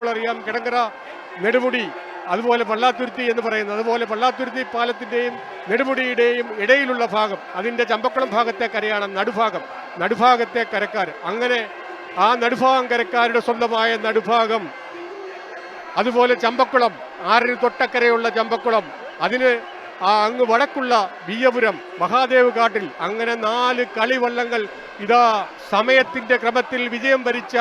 അറിയാം കിടങ്ങറ, നെടുമുടി, അതുപോലെ പള്ളാത്തുരുത്തി എന്ന് പറയുന്നത്. അതുപോലെ പള്ളാത്തുരുത്തി പാലത്തിൻ്റെയും നെടുമുടിയുടെയും ഇടയിലുള്ള ഭാഗം, അതിൻ്റെ ചമ്പക്കുളം ഭാഗത്തെ കരയാണ് നടുഭാഗം. നടുഭാഗത്തെ കരക്കാർ, അങ്ങനെ ആ നടുഭാഗം കരക്കാരുടെ സ്വന്തമായ നടുഭാഗം. അതുപോലെ ചമ്പക്കുളം, ആറിന് തൊട്ടക്കരയുള്ള ചമ്പക്കുളം, അതിന് അങ്ങ് വടക്കുള്ള വിയ്യപുരം, മഹാദേവ് കാട്ടിൽ, അങ്ങനെ 4 കളിവള്ളങ്ങൾ ഇതാ സമയത്തിൻ്റെ ക്രമത്തിൽ വിജയം വരിച്ച,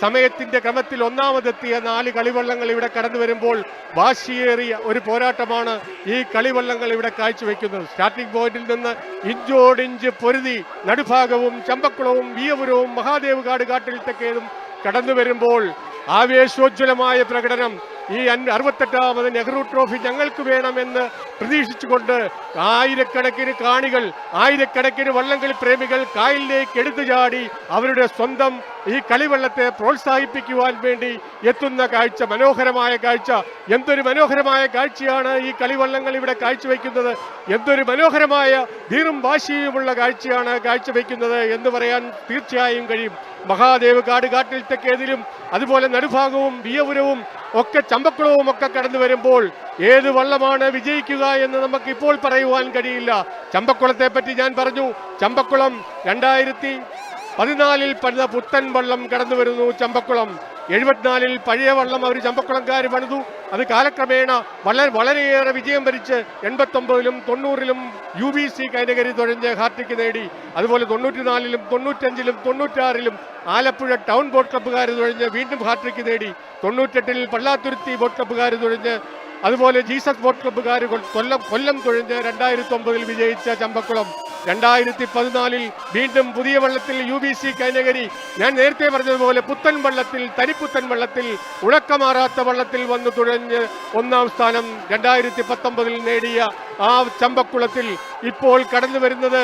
സമയത്തിന്റെ ക്രമത്തിൽ ഒന്നാമതെത്തിയ 4 കളിവള്ളങ്ങൾ ഇവിടെ കടന്നു വരുമ്പോൾ വാശിയേറിയ ഒരു പോരാട്ടമാണ് ഈ കളിവള്ളങ്ങൾ ഇവിടെ കാഴ്ചവെക്കുന്നത്. സ്റ്റാർട്ടിംഗ് പോയിന്റിൽ നിന്ന് ഇഞ്ചോടിഞ്ച് പൊരുതി നടുഭാഗവും ചമ്പക്കുളവും വിയ്യപുരവും മഹാദേവ് കാട്ടിൽ തെക്കേതും കടന്നു വരുമ്പോൾ ആവേശോജ്വലമായ പ്രകടനം. ഈ 68ാമത് നെഹ്റു ട്രോഫി ഞങ്ങൾക്ക് വേണമെന്ന് പ്രതീക്ഷിച്ചുകൊണ്ട് ആയിരക്കണക്കിന് കാണികൾ, ആയിരക്കണക്കിന് വള്ളംകളി പ്രേമികൾ കായലിലേക്ക് എടുത്തു ചാടി അവരുടെ സ്വന്തം ഈ കളിവള്ളത്തെ പ്രോത്സാഹിപ്പിക്കുവാൻ വേണ്ടി എത്തുന്ന കാഴ്ച, മനോഹരമായ കാഴ്ച. എന്തൊരു മനോഹരമായ കാഴ്ചയാണ് ഈ കളിവള്ളങ്ങൾ ഇവിടെ കാഴ്ചവെക്കുന്നത്. എന്തൊരു മനോഹരമായ ധീറും വാശിയുമുള്ള കാഴ്ചയാണ് കാഴ്ചവെക്കുന്നത് എന്ന് പറയാൻ തീർച്ചയായും കഴിയും. മഹാദേവ് കാട്ടിൽ തെക്കേതിലും അതുപോലെ നടുഭാഗവും വിയ്യപുരവും ഒക്കെ ചമ്പക്കുളവും ഒക്കെ കടന്നു വരുമ്പോൾ ഏത് വള്ളമാണ് വിജയിക്കുക എന്ന് നമുക്ക് ഇപ്പോൾ പറയുവാൻ കഴിയില്ല. ചമ്പക്കുളത്തെ പറ്റി ഞാൻ പറഞ്ഞു. ചമ്പക്കുളം 2014 പണിത പുത്തൻ വള്ളം കടന്നു വരുന്നു. ചമ്പക്കുളം 74 പഴയ വള്ളം അവർ ചമ്പക്കുളംകാർ പണിതു. അത് കാലക്രമേണ വളരെയേറെ വിജയം വരിച്ച് 89ലും 90ലും UBC കാറ്റഗറി തുഴഞ്ഞ് ഹാട്രിക്ക് നേടി. അതുപോലെ 94ലും 95ലും 96ലും ആലപ്പുഴ ടൗൺ ബോട്ട് ക്ലബ്ബുകാർ തുഴഞ്ഞ് വീണ്ടും ഹാട്രിക്ക് നേടി. 98ൽ പള്ളാത്തുരുത്തി ബോട്ട് ക്ലബ്ബുകാർ തുഴഞ്ഞ്, അതുപോലെ ജീസസ് ബോട്ട് ക്ലബ്ബുകാർ കൊല്ലം തുഴഞ്ഞ് 2009ൽ വിജയിച്ച ചമ്പക്കുളം 2014ൽ വീണ്ടും പുതിയ വള്ളത്തിൽ UBC കാറ്റഗറി, ഞാൻ നേരത്തെ പറഞ്ഞതുപോലെ പുത്തൻ വള്ളത്തിൽ, തനിപ്പുത്തൻ വള്ളത്തിൽ, ഉണക്കമാറാത്ത വള്ളത്തിൽ വന്ന് തുഴഞ്ഞ് 1ാം സ്ഥാനം 2019ൽ നേടിയ ആ ചമ്പക്കുളത്തിൽ ഇപ്പോൾ കടന്നു വരുന്നത്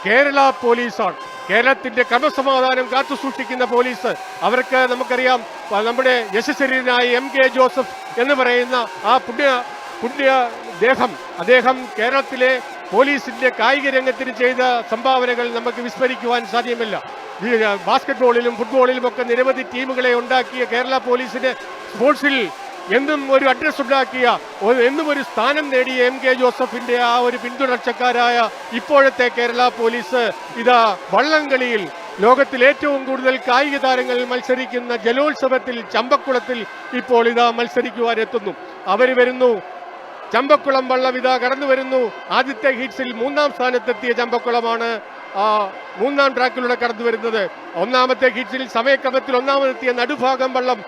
കേരള പോലീസാണ്. കേരളത്തിന്റെ ക്രമസമാധാനം കാത്തു സൂക്ഷിക്കുന്ന പോലീസ്. അവർക്ക് നമുക്കറിയാം, നമ്മുടെ യശസ്വരീനായ MK ജോസഫ് എന്ന് പറയുന്ന ആ പുണ്യ അദ്ദേഹം കേരളത്തിലെ പോലീസിന്റെ കായിക രംഗത്തിന് ചെയ്ത സംഭാവനകൾ നമുക്ക് വിസ്മരിക്കുവാൻ സാധ്യമല്ല. ബാസ്കറ്റ്ബോളിലും ഫുട്ബോളിലും ഒക്കെ നിരവധി ടീമുകളെ ഉണ്ടാക്കിയ കേരള പോലീസിന് സ്പോർട്സിൽ എന്നും ഒരു അഡ്രസ് ഉണ്ടാക്കിയ, എന്നും ഒരു സ്ഥാനം നേടിയ MK ജോസഫിന്റെ ആ ഒരു പിന്തുടർച്ചക്കാരായ ഇപ്പോഴത്തെ കേരള പോലീസ് ഇതാ വള്ളംകളിയിൽ ലോകത്തിൽ ഏറ്റവും കൂടുതൽ കായിക താരങ്ങൾ മത്സരിക്കുന്ന ജലോത്സവത്തിൽ ചമ്പക്കുളത്തിൽ ഇപ്പോൾ ഇതാ മത്സരിക്കുവാൻ എത്തുന്നു. അവർ വരുന്നു. ചമ്പക്കുളം വള്ളം ഇതാ കടന്നു വരുന്നു. ആദ്യത്തെ ഹീറ്റ്സിൽ 3ാം സ്ഥാനത്തെത്തിയ ചമ്പക്കുളമാണ് 3ാം ട്രാക്കിലൂടെ കടന്നു വരുന്നത്. 1ാമത്തെ ഹീറ്റ്സിൽ സമയക്രമത്തിൽ 1ാമതെത്തിയ നടുഭാഗം വള്ളം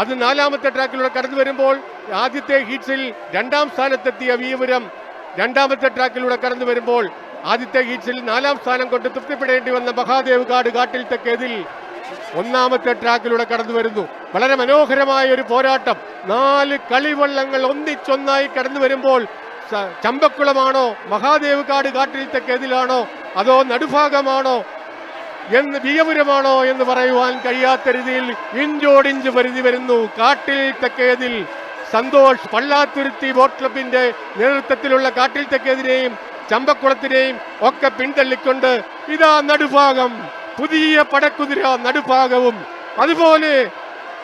അത് 4ാമത്തെ ട്രാക്കിലൂടെ കടന്നു വരുമ്പോൾ ആദ്യത്തെ ഹീറ്റ്സിൽ 2ാം സ്ഥാനത്തെത്തിയ വിയ്യപുരം 2ാമത്തെ ട്രാക്കിലൂടെ കടന്നു വരുമ്പോൾ ആദ്യത്തെ ഹീറ്റ്സിൽ 4ാം സ്ഥാനം കൊണ്ട് തൃപ്തിപ്പെടേണ്ടി വന്ന മഹാദേവ് കാട്ടിൽ തെക്കേതിൽ 1ാമത്തെ ട്രാക്കിലൂടെ കടന്നു വരുന്നു. വളരെ മനോഹരമായ ഒരു പോരാട്ടം. 4 കളിവള്ളങ്ങൾ ഒന്നിച്ചൊന്നായി കടന്നു വരുമ്പോൾ ചമ്പക്കുളമാണോ, മഹാദേവ് കാട്ടിൽ തെക്കേതിലാണോ, അതോ നടുഭാഗമാണോ എന്ന്, വിയ്യപുരമാണോ എന്ന് പറയുവാൻ കഴിയാത്ത രീതിയിൽ ഇഞ്ചോടിഞ്ച് പരിധി വരുന്നു. കാട്ടിൽ തെക്കേതിൽ സന്തോഷ് പള്ളാത്തുരുത്തി ബോട്ട് ക്ലബിന്റെ നേതൃത്വത്തിലുള്ള കാട്ടിൽ തെക്കേതിനെയും ചമ്പക്കുളത്തിനെയും ഒക്കെ പിന്തള്ളിക്കൊണ്ട് ഇതാ നടുഭാഗം, പുതിയ പടക്കുതിര നടുഭാഗവും, അതുപോലെ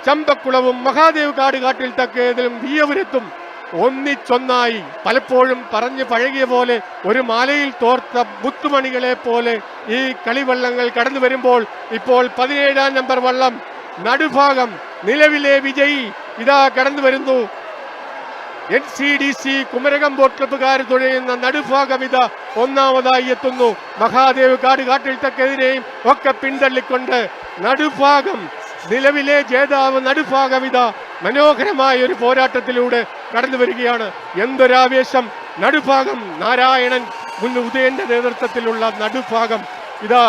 ചമ്പക്കുളവും മഹാദേവ് കാട്ടിൽ തെക്കേതിലും വിയ്യപുരത്തും ഒന്നിച്ചൊന്നായി പലപ്പോഴും പറഞ്ഞ് പഴകിയ പോലെ ഒരു മാലയിൽ തോർത്ത മുത്തുമണികളെ പോലെ ഈ കളിവള്ളങ്ങൾ കടന്നു വരുമ്പോൾ ഇപ്പോൾ 17ാം നമ്പർ വള്ളം നടുഭാഗം നിലവിലെ വിജയി ഇതാ കടന്നു വരുന്നു. NCDC കുമരകം ബോട്ട് ക്ലബ്ബുകാർ തുഴയുന്ന നടുഭാഗം ഇതാ 1ാമതായി എത്തുന്നു. മഹാദേവ് കാട്ടിൽ തെക്കെതിരെയും ഒക്കെ പിന്തള്ളിക്കൊണ്ട് നടുഭാഗം നിലവിലെ ജേതാവ് നടുഭാഗം ഇതാ മനോഹരമായ ഒരു പോരാട്ടത്തിലൂടെ കടന്നു വരികയാണ്. എന്തൊരാവേശം! നടുഭാഗം നാരായണൻ ഉദയന്റെ നേതൃത്വത്തിലുള്ള നടുഭാഗം ഇതാ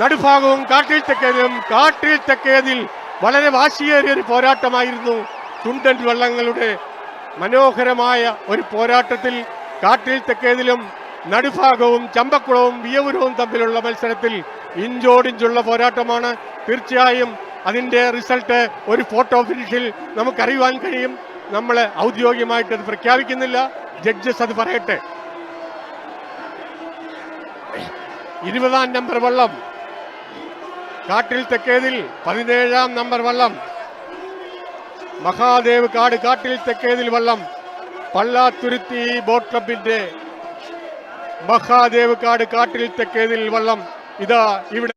നടുഭാഗവും കാട്ടിൽ തെക്കേതിൽ വളരെ വാശിയേറിയ ഒരു പോരാട്ടമായിരുന്നു. തുണ്ടൻ വള്ളങ്ങളുടെ മനോഹരമായ ഒരു പോരാട്ടത്തിൽ കാട്ടിൽ തെക്കേതിലും നടുഭാഗവും ചമ്പക്കുളവും വിയ്യപുരവും തമ്മിലുള്ള മത്സരത്തിൽ ഇഞ്ചോടിഞ്ചുള്ള പോരാട്ടമാണ്. തീർച്ചയായും അതിൻ്റെ റിസൾട്ട് ഒരു ഫോട്ടോ ഫിനിഷിൽ നമുക്കറിയുവാൻ കഴിയും. നമ്മൾ ഔദ്യോഗികമായിട്ട് അത് പ്രഖ്യാപിക്കുന്നില്ല, ജഡ്ജസ് അത് പറയട്ടെ. 20ാം നമ്പർ വള്ളം കാട്ടിൽ തെക്കേതിൽ 17-ാം നമ്പർ വള്ളം മഹാദേവ് കാട് കാട്ടിൽ തെക്കേതിൽ വള്ളം പള്ളാത്തുരുത്തി ബോട്ട് ക്ലബിന്റെ മഹാദേവ് കാട് കാട്ടിൽ തെക്കേതിൽ വള്ളം ഇതാ ഇവിടെ